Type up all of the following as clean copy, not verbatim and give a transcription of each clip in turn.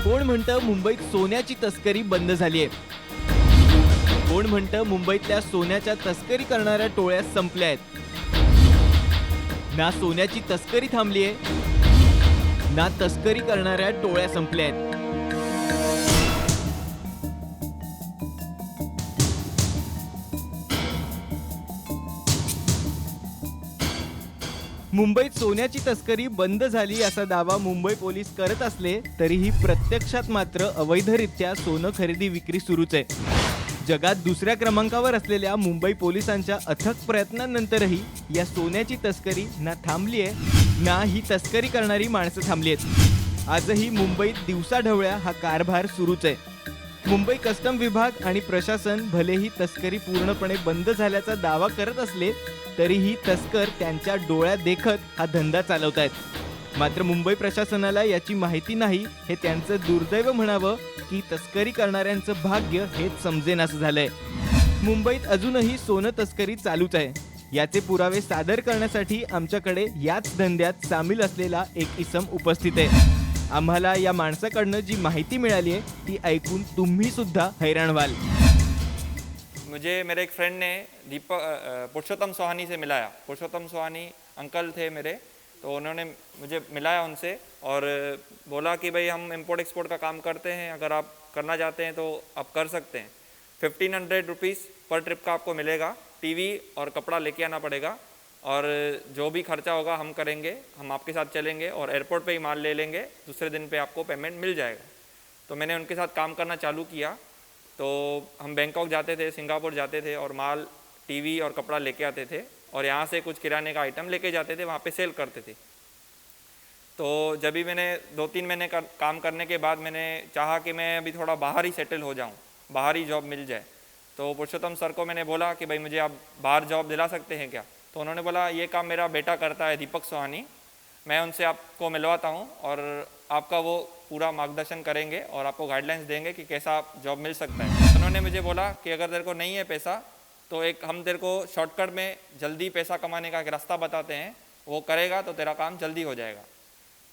कोण म्हणतं मुंबईत सोन्याची तस्करी बंद झाली आहे? कोण म्हणतं मुंबईतल्या सोन्याच्या तस्करी करणाऱ्या टोळ्या संपल्या आहेत? ना सोन्याची तस्करी थांबली आहे, ना तस्करी करणाऱ्या टोळ्या संपल्या आहेत. मुंबईत सोन्याची तस्करी बंद झाली असा दावा मुंबई पोलीस करत असले तरीही प्रत्यक्षात मात्र अवैधरित्या सोनं खरेदी विक्री सुरूच आहे. जगात दुसऱ्या क्रमांकावर असलेल्या मुंबई पोलिसांच्या अथक प्रयत्नांनंतरही या सोन्याची तस्करी ना थांबली आहे, ना ही तस्करी करणारी माणसं थांबली आहेत. आजही मुंबईत दिवसाढवळ्या हा कारभार सुरूच आहे. मुंबई कस्टम विभाग आणि प्रशासन भलेही तस्करी पूर्णपणे बंद झाल्याचा दावा करत असले तरीही तस्कर त्यांच्या डोळ्यात देखत हा धंदा चालवतायत. मात्र मुंबई प्रशासनाला याची माहिती नाही, हे त्यांचं दुर्दैव म्हणावं की तस्करी करणाऱ्यांचं भाग्य हेच समजेनासं झालंय. मुंबईत अजूनही सोनं तस्करी चालूच आहे. याचे पुरावे सादर करण्यासाठी आमच्याकडे याच धंद्यात सामील असलेला एक इसम उपस्थित आहे. आम्हाला या माणसाकडनं जी माहिती मिळाली आहे ती ऐकून तुम्ही सुद्धा हैराण व्हाल. मुझे मेरे एक फ्रेंड ने पुरुषोत्तम सोहानी से मिलाया. पुरुषोत्तम सोहानी अंकल थे मेरे, तो उन्होंने मुझे मिलाया उनसे और बोला कि भाई हम इम्पोर्ट एक्सपोर्ट का काम करते हैं, अगर आप करना चाहते हैं तो आप कर सकते हैं. 1500 रुपीज़ पर ट्रिप का आपको मिलेगा. टीवी और कपड़ा लेके आना पड़ेगा और जो भी खर्चा होगा हम करेंगे, हम आपके साथ चलेंगे और एयरपोर्ट पे ही माल ले लेंगे, दूसरे दिन पे आपको पेमेंट मिल जाएगा. तो मैंने उनके साथ काम करना चालू किया. तो हम बैंकॉक जाते थे, सिंगापुर जाते थे और माल टीवी और कपड़ा लेके आते थे और यहाँ से कुछ किराने का आइटम लेके जाते थे, वहाँ पे सेल करते थे. तो जब भी मैंने 2-3 महीने का काम करने के बाद मैंने चाहा कि मैं अभी थोड़ा बाहर ही सेटल हो जाऊँ, बाहर ही जॉब मिल जाए. तो पुरुषोत्तम सर को मैंने बोला कि भाई मुझे आप बाहर जॉब दिला सकते हैं क्या? तो उन्होंने बोला ये काम मेरा बेटा करता है, दीपक सोहानी, मैं उनसे आपको मिलवाता हूँ और आपका वो पूरा मार्गदर्शन करेंगे और आपको गाइडलाइंस देंगे कि कैसा आप जॉब मिल सकता है. उन्होंने मुझे बोला कि अगर तेरे को नहीं है पैसा तो एक हम तेरे को शॉर्टकट में जल्दी पैसा कमाने का एक रास्ता बताते हैं, वो करेगा तो तेरा काम जल्दी हो जाएगा.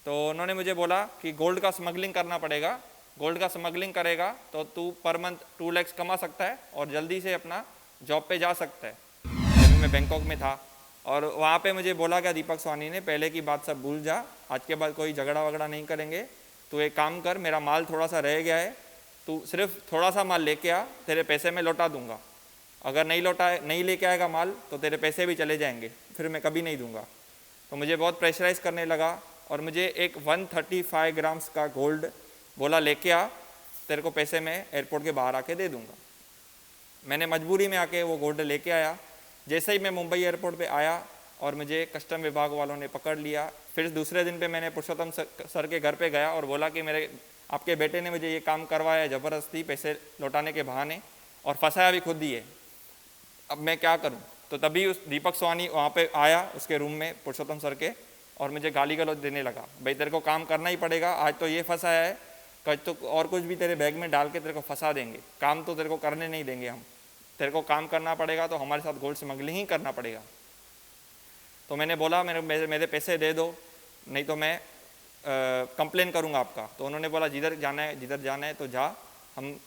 तो उन्होंने मुझे बोला कि गोल्ड का स्मगलिंग करना पड़ेगा, गोल्ड का स्मगलिंग करेगा तो तू पर मंथ 2 लाख कमा सकता है और जल्दी से अपना जॉब पे जा सकता है. जब मैं बैंकॉक में था और वहाँ पे मुझे बोला गया दीपक सोहानी ने, पहले की बात सब भूल जा, आज के बाद कोई झगड़ा वगड़ा नहीं करेंगे, तू एक काम कर, मेरा माल थोड़ा सा रह गया है, तू सिर्फ थोड़ा सा माल लेके आ, तेरे पैसे मैं लौटा दूंगा. अगर नहीं लेके आएगा माल तो तेरे पैसे भी चले जाएंगे, फिर मैं कभी नहीं दूंगा. तो मुझे बहुत प्रेशराइज करने लगा और मुझे एक 135 ग्राम्स का गोल्ड बोला लेके आ, तेरे को पैसे मैं एयरपोर्ट के बाहर आके दे दूंगा. मैंने मजबूरी में आके वो गोल्ड लेके आया. जैसे ही मैं मुंबई एयरपोर्ट पे आया और मुझे कस्टम विभाग वालों ने पकड़ लिया, फिर दूसरे दिन पे मैंने पुरुषोत्तम सर के घर पे गया और बोला कि मेरे आपके बेटे ने मुझे ये काम करवाया ज़बरदस्ती पैसे लौटाने के बहाने और फंसाया भी खुद ही है, अब मैं क्या करूं? तो तभी उस दीपक सोहानी वहाँ पे आया उसके रूम में पुरुषोत्तम सर के और मुझे गाली गलौज देने लगा. भाई तेरे को काम करना ही पड़ेगा, आज तो ये फंसाया है, कल तो और कुछ भी तेरे बैग में डाल के तेरे को फंसा देंगे, काम तो तेरे को करने नहीं देंगे हम, तेरे को काम करना पड़ेगा तो हमारे साथ गोल्ड स्मगलिंग ही करना पड़ेगा. तो मैंने बोला मेरे पैसे दे दो, नहीं तो मैं कंप्लेन करूँगा आपका. तो उन्होंने बोला जिधर जाना है तो जा, हम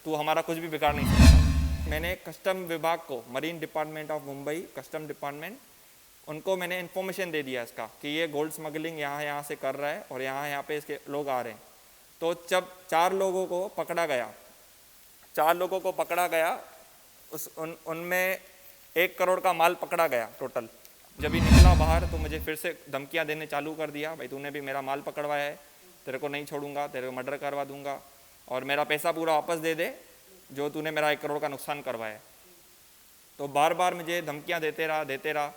तू हमारा कुछ भी बिगाड़ नहीं सकता. मैंने कस्टम विभाग को, marine department of Mumbai custom department, उनको मैंने इन्फॉर्मेशन दे दिया इसका कि ये गोल्ड स्मगलिंग यहाँ से कर रहा है और यहाँ पे इसके लोग आ रहे हैं. तो जब 4 लोगों को पकड़ा गया, उनमें 1 करोड़ का माल पकड़ा गया टोटल. जब ही निकला बाहर तो मुझे फिर से धमकियां देने चालू कर दिया, भाई तूने भी मेरा माल पकड़वाया है, तेरे को नहीं छोड़ूंगा, तेरे को मर्डर करवा दूंगा और मेरा पैसा पूरा वापस दे दे जो तूने मेरा 1 करोड़ का नुकसान करवाया है. तो बार बार मुझे धमकियां देते रहा.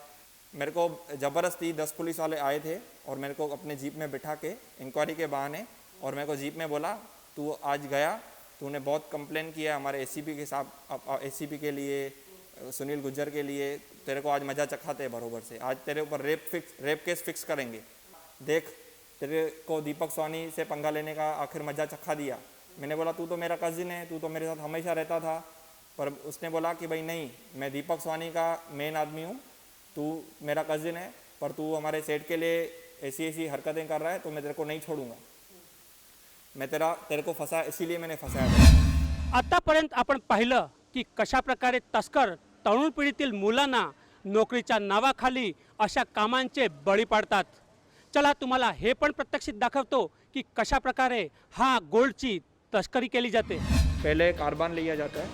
मेरे को ज़बरदस्ती 10 पुलिस वाले आए थे और मेरे को अपने जीप में बिठा के इंक्वायरी के बहाने, और मेरे को जीप में बोला तू आज गया, तूने बहुत कंप्लेन किया हमारे एसीपी के साथ, एसीपी के लिए, सुनील गुज्जर के लिए, तेरे को आज मज़ा चखाते हैं बरोबर से, आज तेरे ऊपर रेप केस फिक्स करेंगे, देख तेरे को दीपक सोहानी से पंगा लेने का आखिर मज़ा चखा दिया. मैंने बोला तू तो मेरा कज़िन है, तू तो मेरे साथ हमेशा रहता था. पर उसने बोला कि भाई नहीं, मैं दीपक सोहानी का मेन आदमी हूँ, तू मेरा कज़िन है, पर तू हमारे सेठ के लिए ऐसी हरकतें कर रहा है तो मैं तेरे को नहीं छोड़ूंगा. मैं तेरे को फंसा, इसीलिए मैंने फंसाया था। आतापर्यंत आपण पाहिलं की कशा प्रकारे तस्कर तरुण पिढीतील मुलांना नोकरीच्या नावाखाली अशा कामांचे बळी पाडतात. चला तुम्हाला हे पण प्रत्यक्षित दाखवतो की कशा प्रकारे हा गोल्डची तस्करी केली जाते. पहले कार्बान लिया जाता है,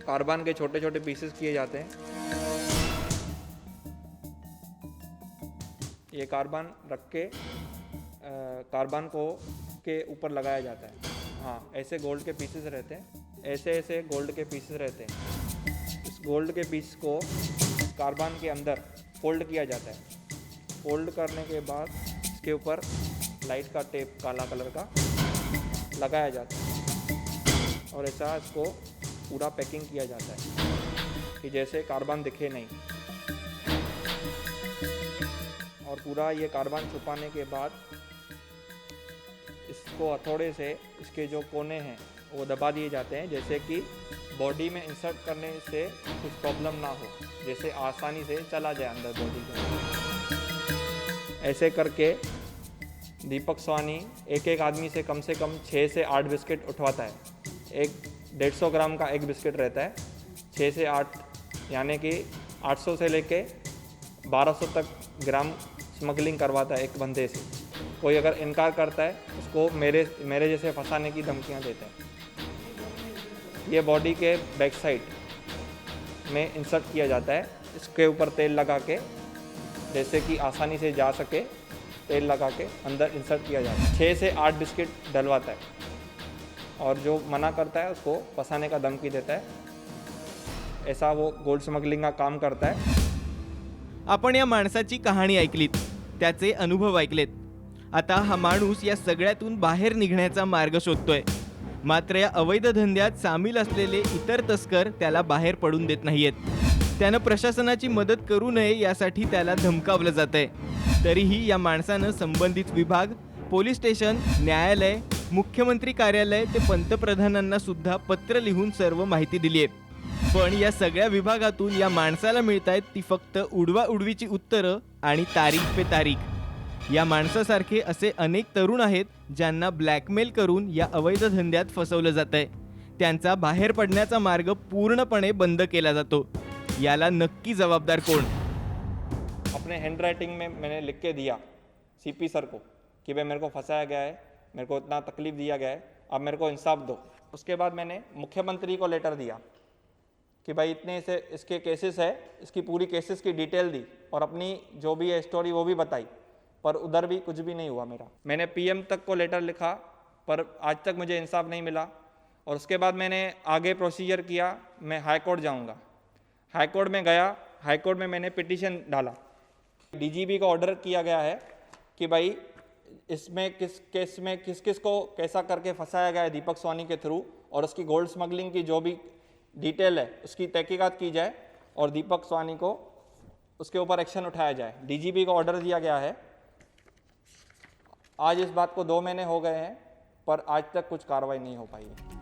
कार्बान के छोटे छोटे पीसेस किए जाते हैं। ये कार्बान रख के कार्बान को के ऊपर लगाया जाता है। हाँ, ऐसे गोल्ड के पीसेस रहते हैं, ऐसे ऐसे गोल्ड के पीसेस रहते हैं। इस गोल्ड के पीस को कार्बान के अंदर फोल्ड किया जाता है। फोल्ड करने के बाद इसके ऊपर लाइट का टेप काला कलर का लगाया जाता है और ऐसा इसको पूरा पैकिंग किया जाता है कि जैसे कार्बान दिखे नहीं। और पूरा ये कार्बान छुपाने के बाद इसको हथौड़े से इसके जो कोने हैं वो दबा दिए जाते हैं, जैसे कि बॉडी में इंसर्ट करने से कुछ प्रॉब्लम ना हो, जैसे आसानी से चला जाए अंदर बॉडी के। ऐसे करके दीपक सोहानी एक एक आदमी से कम 6 से 8 बिस्किट उठवाता है। एक 150 ग्राम का एक बिस्किट रहता है, 6 से 8 यानी कि 800 से लेके 1200 तक ग्राम स्मगलिंग करवाता है एक बंदे से। कोई अगर इनकार करता है उसको मेरे जैसे फंसाने की धमकियां देते हैं। ये बॉडी के बैक साइड में इंसर्ट किया जाता है, इसके ऊपर तेल लगा के, जैसे कि आसानी से जा सके, तेल लगा के अंदर इंसर्ट किया जाता है। 6 से 8 बिस्किट डलवाता है और जो मना करता है उसको फंसाने का धमकी देता है। ऐसा वो गोल्ड स्मगलिंग का काम करता है। आपण या माणसाची कहाणी ऐकलीत, त्याचे अनुभव ऐकलेत. आता हा माणूस या सगळ्यातून बाहेर निघण्याचा मार्ग शोधतोय. मात्र या अवैध धंद्यात सामील असलेले इतर तस्कर त्याला बाहेर पडून देत नाहीयेत. त्यानं प्रशासनाची मदत करू नये यासाठी त्याला धमकावलं जातंय. तरीही या माणसानं संबंधित विभाग, पोलीस स्टेशन, न्यायालय, मुख्यमंत्री कार्यालय ते पंतप्रधानांना सुद्धा पत्र लिहून सर्व माहिती दिली आहे. पण या सगळ्या विभागातून या माणसाला मिळतायत ती फक्त उडवाउडवीची उत्तरं आणि तारीख पे तारीख. या माणसासारखे असे अनेक तरुण आहेत ज्यांना ब्लॅकमेल करून या अवैध धंद्यात फसवलं जातंय. त्यांचा बाहेर पडण्याचा मार्ग पूर्णपणे बंद केला जातो. याला नक्की जबाबदार कोण? अपने हैंड राइटिंग में मैंने लिख के दिया सीपी सर को कि भाई मेरे को फंसाया गया है, मेरे को इतना तकलीफ दिया गया है, अब मेरे को इंसाफ दो। उसके बाद मैंने मुख्यमंत्री को लेटर दिया कि भाई इतने से इसके केसेस है, इसकी पूरी केसेस की डिटेल दी और अपनी जो भी है स्टोरी वो भी बताई, पर उधर भी कुछ भी नहीं हुआ मेरा। मैंने पीएम तक को लेटर लिखा पर आज तक मुझे इंसाफ नहीं मिला। और उसके बाद मैंने आगे प्रोसीजर किया, मैं हाई कोर्ट जाऊँगा। हाई कोर्ट में गया, हाई कोर्ट में मैंने पिटीशन डाला। डीजीपी को ऑर्डर किया गया है कि भाई इसमें किस केस में किस किस को कैसा करके फंसाया गया है दीपक सोहानी के थ्रू, और उसकी गोल्ड स्मगलिंग की जो भी डिटेल है उसकी तहकीकात की जाए और दीपक सोहानी को उसके ऊपर एक्शन उठाया जाए। डीजीपी को ऑर्डर दिया गया है। आज इस बात को 2 महीने हो गए हैं पर आज तक कुछ कार्रवाई नहीं हो पाई है।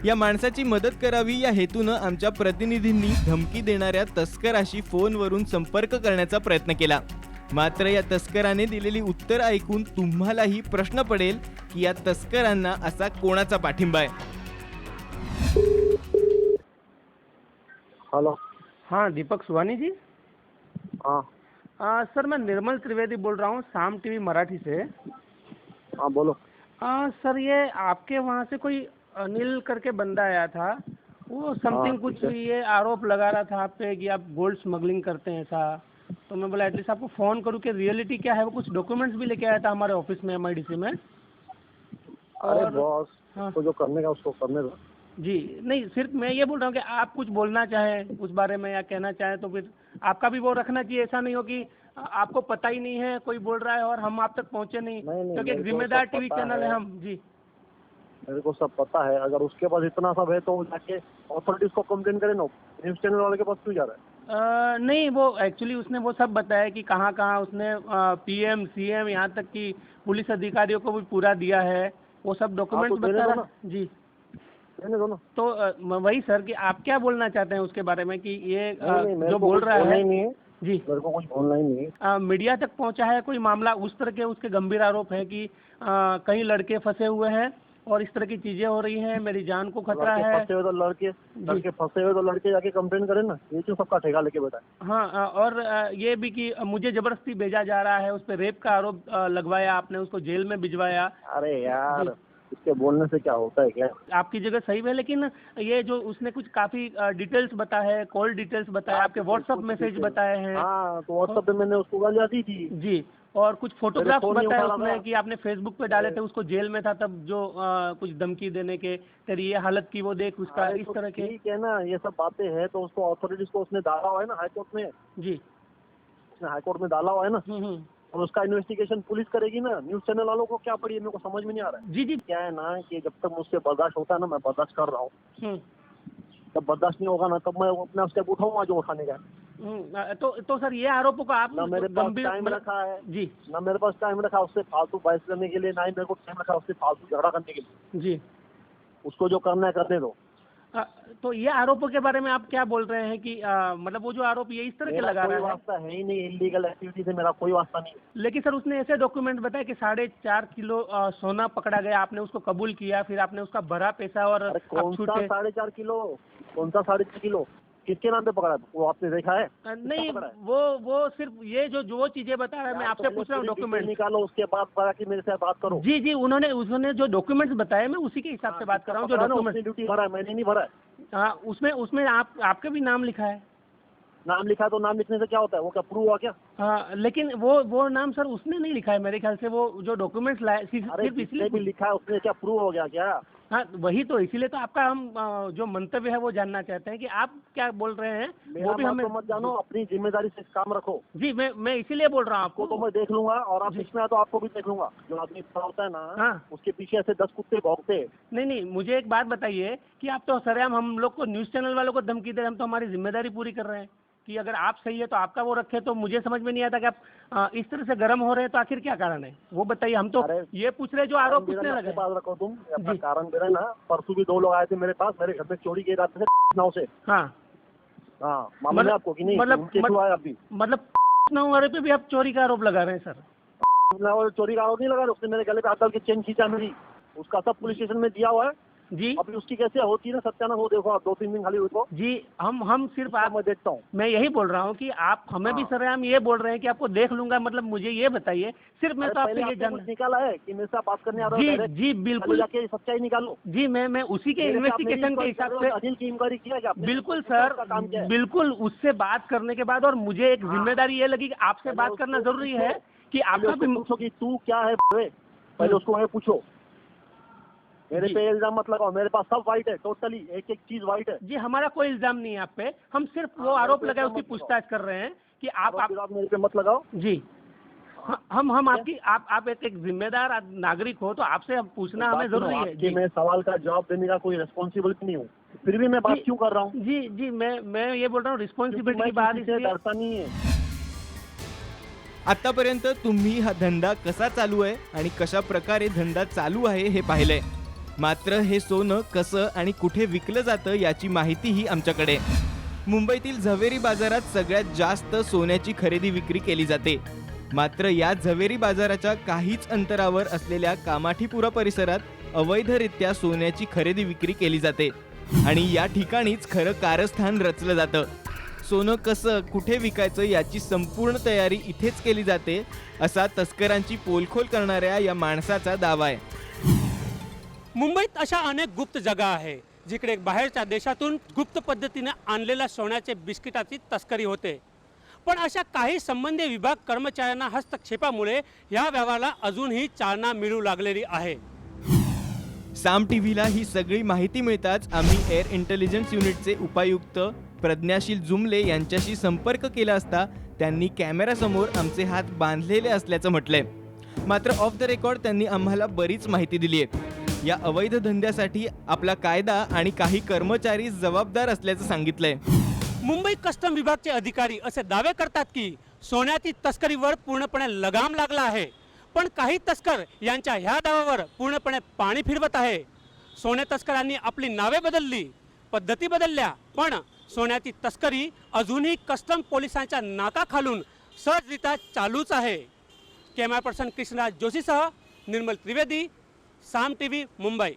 या माणसाची मदत करावी या हेतूनं आमच्या प्रतिनिधींनी धमकी देणाऱ्या तस्कराशी फोनवरून संपर्क करण्याचा प्रयत्न केला. मात्र या तस्कराने दिलेली उत्तर ऐकून तुम्हालाही प्रश्न पडेल की या तस्करांना असा कोणाचा पाठिंबा आहे. हेलो। हाँ, दीपक सोहानी जी. हाँ सर, मैं निर्मल त्रिवेदी बोल रहा हूँ, साम टीवी मराठी से. हाँ बोलो। सर, ये आपके वहाँ से कोई अनिल करके बंदा आया था, वो समथिंग कुछ ये आरोप लगा रहा था आप पे कि आप गोल्ड स्मगलिंग करते हैं ऐसा. तो मैं बोला एटलीस्ट आपको फ़ोन करूँ कि रियलिटी क्या है. वो कुछ डॉक्यूमेंट्स भी लेके आया था हमारे ऑफिस में, MIDC में. अरे बॉस, हाँ तो जो करने का उसको करने दो जी. नहीं, सिर्फ मैं ये बोल रहा हूँ कि आप कुछ बोलना चाहें उस बारे में या कहना चाहें तो फिर आपका भी वो रखना चाहिए. ऐसा नहीं हो कि आपको पता ही नहीं है, कोई बोल रहा है और हम आप तक पहुँचे नहीं, क्योंकि एक जिम्मेदार टीवी चैनल है हम. जी, मेरे को सब पता है. अगर उसके पास इतना सब है तो वो जाके अथॉरिटीज को कंप्लेन करे ना. न्यूज चैनल वाले के पास क्यों जा रहा है? नहीं, वो एक्चुअली उसने वो सब बताया कि कहाँ कहाँ उसने PM CM यहाँ तक कि पुलिस अधिकारियों को भी पूरा दिया है. वो सब डॉक्यूमेंट्स तो देने बता दो रहा. जी, देने दो ना. तो वही सर कि आप क्या बोलना चाहते हैं उसके बारे में कि ये नहीं, मेरे जो को बोल कुछ रहा बोलना है. ही नहीं है. जी मेरे को कुछ बोलना ही नहीं है। मीडिया तक पहुंचा है कोई मामला उस तरह के, उसके गंभीर आरोप है कि कई लड़के फंसे हुए हैं और इस तरह की चीजें हो रही हैं, मेरी जान को खतरा लड़के है। फंसे हुए तो लड़के फंसे हुए तो लड़के जाके कंप्लेन करें ना, ये क्यों सबका ठेका लेके बैठा है? हाँ, और ये भी कि मुझे जबरदस्ती भेजा जा रहा है, उस पर रेप का आरोप लगवाया आपने, उसको जेल में भिजवाया। अरे यार, इसके बोलने से क्या होता है क्या? आपकी जगह सही है, लेकिन ये जो उसने कुछ काफी डिटेल्स बताया है, कॉल डिटेल्स बताया, आपके व्हाट्सएप मैसेज बताए हैं। हाँ, तो व्हाट्सएप पे मैंने उसको गालियाँ दी थी जी, और कुछ फोटोग्राफ्स फोन नहीं बताए उठा उसने रहा कि आपने फेसबुक पे डाले थे, उसको जेल में था तब, जो कुछ धमकी देने के, तेरी ये हालत की वो देख, उसका अरे इस तो तरह के। ठीक है ना, ये सब बातें हैं तो उसको अथॉरिटीज को उसने डाला हुआ है ना हाईकोर्ट में, जी। उसने हाईकोर्ट में डाला हुआ है ना, और उसका इन्वेस्टिगेशन पुलिस करेगी ना। न्यूज चैनल वालों को क्या पड़ी है, मेरे को समझ में नहीं आ रहा है। जी जी। क्या है ना कि जब तक मुझसे बर्दाश्त होता है ना, मैं बर्दाश्त कर रहा हूँ। हम्म, जब बर्दाश्त नहीं होगा ना, तब मैं अपना स्टेप उठाऊंगा जो उठाने का है। तो सर ये आरोपों को आप ना मेरे पास टाइम रखा है, जी ना मेरे पास टाइम रखा उससे फालतू बहस करने के लिए, ना ही मेरे को टाइम रखा उससे फालतू झगड़ा करने के लिए। जी। उसको जो करना है करने दो। तो ये आरोपों के बारे में आप क्या बोल रहे हैं कि मतलब वो जो आरोप ये इस तरह के मेरा लगा कोई रहा है, वास्ता है ही नहीं, इलीगल एक्टिविटी से मेरा कोई वास्ता नहीं। लेकिन सर उसने ऐसे डॉक्यूमेंट बताया कि 4.5 किलो सोना पकड़ा गया, आपने उसको कबूल किया, फिर आपने उसका भरा पैसा और अरे आप कौन सा छूटे। 4.5 किलो, कौन सा 4.5 किलो, किसके नाम पे पकड़ा था? वो आपने देखा है? नहीं, पकड़ा है? वो सिर्फ ये जो चीजें बता रहा है, मैं आपसे पूछ रहा हूँ डॉक्यूमेंट। निकालो, उसके बाद बता कि मेरे से बात करो। जी जी, उन्होंने जो डॉक्यूमेंट्स बताए, मैं उसी के हिसाब से बात कर रहा हूँ। जो डॉक्यूमेंट ड्यूटी भरा है, मैंने नहीं भरा है। हाँ, उसमें आपका भी नाम लिखा है। नाम लिखा तो नाम लिखने से क्या होता है? वो क्या प्रूव हुआ क्या? हाँ, लेकिन वो नाम सर उसने नहीं लिखा है मेरे ख्याल से। वो जो डॉक्यूमेंट्स लाए अरे सिर्फ जिसने इसलिए। भी लिखा है उसने क्या प्रूव हो गया क्या? हाँ, वही तो, इसीलिए तो आपका हम जो मंतव्य है वो जानना चाहते हैं कि आप क्या बोल रहे हैं। मेरा वो भी हमें तो मत जानो, अपनी जिम्मेदारी से काम रखो। जी, मैं इसीलिए बोल रहा हूँ आपको आपको। तो मैं देख लूंगा, और आप बीच में आए तो आपको भी देख लूंगा। जो आदमी खड़ा होता है ना, हाँ। उसके पीछे ऐसे 10 कुत्ते भौंकते हैं। नहीं, मुझे एक बात बताइए कि आप तो सरेआम हम लोग को, न्यूज़ चैनल वालों को धमकी दे रहे हैं। हम तो हमारी जिम्मेदारी पूरी कर रहे हैं कि अगर आप सही है तो आपका वो रखे। तो मुझे समझ में नहीं आता कि आप इस तरह से गर्म हो रहे हैं, तो आखिर क्या कारण है वो बताइए। हम तो अरे, ये पूछ रहे जो आरोप पूछने अपने लगे। पास रखो तुम अपना जी। कारण दे रहे ना। परसों भी 2 लोग आए थे मेरे पास, मेरे घर में चोरी के इरादे से नाव से। हाँ, हाँ, मालूम है आपको कि नहीं? उनके क्यों आए अभी? मतलब 9 वाले पे भी आप चोरी का आरोप लगा रहे हैं सर। और चोरी का आरोप नहीं लगा रहे, उसने मेरे गले पे हाथ डाल के चेन खींचा मेरी, उसका सब पुलिस स्टेशन में दिया हुआ है। जी अभी उसकी कैसे होती है ना सत्यानाश, वो देखो आप 2-3 दिन खाली हुई तो जी, हम सिर्फ आप, मैं देखता हूँ। मैं यही बोल रहा हूँ कि आप हमें भी हाँ। सरेआम ये बोल रहे हैं कि आपको देख लूंगा। मतलब मुझे ये बताइए, सिर्फ मैं अरे तो आपसे पहले ये आपने जान। कुछ निकाला है कि मेरे साथ बात करने आ रहा जी हो direct? जी, पहले बिल्कुल। जाके सच्चाई निकालो। जी, मैं उसी के मेरे पे आपने इन्वेस्टिगेशन के इंक्वायरी हिसाब करो, से। अनिल की इंक्वायरी किया क्या आपने? बिल्कुल उसका सर, काम क्या है? बिल्कुल। उससे बात करने के बाद और मुझे एक जिम्मेदारी ये लगी कि आपसे पहले बात करना उसको जरूरी पूछो। है कि पहले आपका उसको भी। पूछो कि तू क्या है बे? पहले उसको ये पूछो। मेरे जी। पे इल्जाम मत लगाओ, मेरे पास सब वाइट है, टोटली एक एक चीज वाइट है। जी, हमारा कोई इल्जाम नहीं है आप पे, हम सिर्फ वो हाँ, आरोप मेरे पे लगाए इल्जाम उसकी मत पूछताछ कर रहे हैं कि आप फिर आप मेरे पे मत लगाओ। जी। हम आपकी, आप एक जिम्मेदार नागरिक हो, तो आपसे हम पूछना हमें जरूरी है। कि मैं सवाल का जवाब देने का कोई रिस्पॉन्सिबिलिटी नहीं हूँ, फिर भी मैं बात जी। क्यों कर रहा हूँ? जी जी, मैं ये बोल रहा हूँ, रिस्पॉन्सिबिलिटी की बात मैं किसी से इसलिए। डरता नहीं है। आतापर्यंत तुम्ही हा धंदा कसा चालू आहे आणि कशा प्रकारे धंदा चालू आहे हे पाहिलंय. मात्र हे सोनं कसं आणि कुठे विकलं जातं याची माहितीही आमच्याकडे. मुंबईतील झवेरी बाजारात सगळ्यात जास्त सोन्याची खरेदी विक्री केली जाते. मात्र या झवेरी बाजाराच्या काहीच अंतरावर असलेल्या कामाठीपुरा परिसरात अवैधरित्या सोन्याची खरेदी विक्री केली जाते आणि या ठिकाणीच खरं कारस्थान रचलं जातं. सोनं कसं कुठे विकायचं याची संपूर्ण तयारी इथेच केली जाते असा तस्करांची पोलखोल करणाऱ्या या माणसाचा दावा आहे. मुंबईत अशा अनेक गुप्त जागा आहे जिकडे बाहेरच्या देशातून गुप्त पद्धतीने आणलेल्या सोन्याचे बिस्किटाची तस्करी होते. पण अशा काही संबंधित विभाग कर्मचाऱ्यांना हस्तक्षेपामुळे या व्यवहाराला अजूनही चालना मिळू लागलेली आहे. साम टीव्हीला ही सगळी माहिती मिळताच आम्ही एअर इंटेलिजन्स युनिटचे उपायुक्त प्रज्ञाशील जुमले यांच्याशी संपर्क केला असता त्यांनी कॅमेरासमोर आमचे हात बांधलेले असल्याचं म्हटलंय. मात्र ऑफ द रेकॉर्ड त्यांनी आम्हाला बरीच माहिती दिली आहे. या अवैध धंद्यासाठी आपला कायदा आणि काही कर्मचारी जबाबदार असल्याचं सांगितलंय. मुंबई कस्टम विभागचे अधिकारी असे दावे करतात की सोन्याची तस्करीवर पूर्णपणे लगाम लागला आहे. पण काही तस्कर यांच्या ह्या दाव्यावर पूर्णपणे पाणी फिरवत आहे. सोने तस्करांनी आपली नावे बदलली, पद्धती बदलल्या, पण सोन्याची तस्करी अजूनही कस्टम पोलिसांच्या नाकाखालून सहजरित्या चालूच आहे. कॅमेरा पर्सन कृष्णराज जोशीसह निर्मल त्रिवेदी, साम टीव्ही, मुंबई.